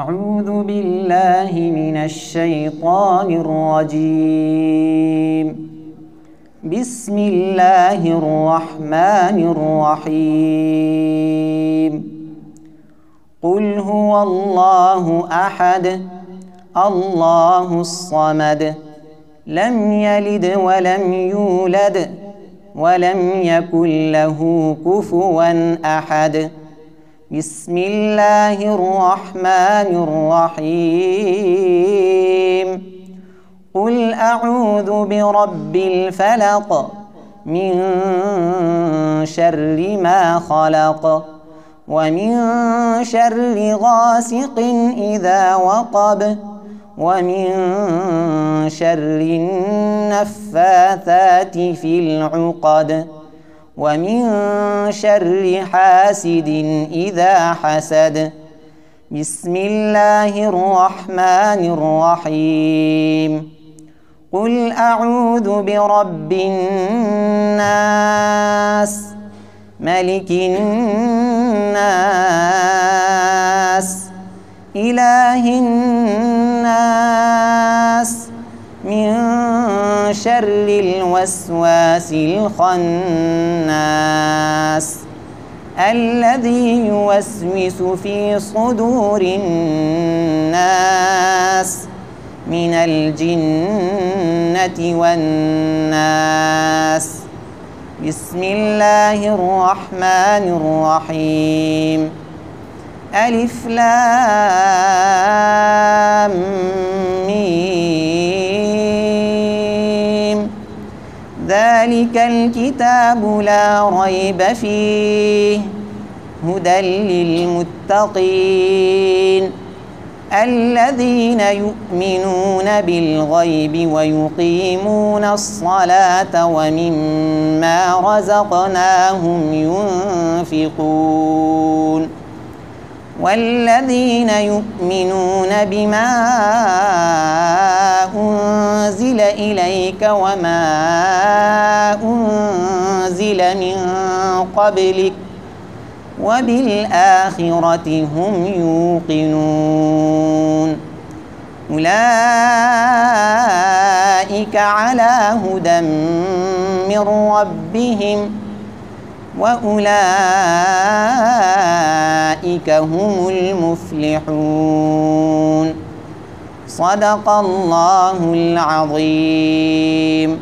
أعوذ بالله من الشيطان الرجيم. بسم الله الرحمن الرحيم. قل هو الله أحد الله الصمد لم يلد ولم يولد ولم يكن له كفوا أحد. بسم الله الرحمن الرحيم. قل أعوذ برب الفلق من شر ما خلق ومن شر غاسق إذا وقب ومن شر النفاثات في العقد ومن شر حاسد إذا حسد. بسم الله الرحمن الرحيم. قل أعوذ برب الناس ملك الناس إله الناس من شر الوسواس الخناس الذي يوسوس في صدور الناس من الجنة والناس. بسم الله الرحمن الرحيم. ألف لام ميم ذلك الكتاب لا ريب فيه هدى للمتقين الذين يؤمنون بالغيب ويقيمون الصلاة ومما رزقناهم ينفقون والذين يؤمنون بما أنزل إليك وما أنزل من قبلك وبالآخرة هم يوقنون أولئك على هدى من ربهم وأولئك هم المفلحون. صدق الله العظيم.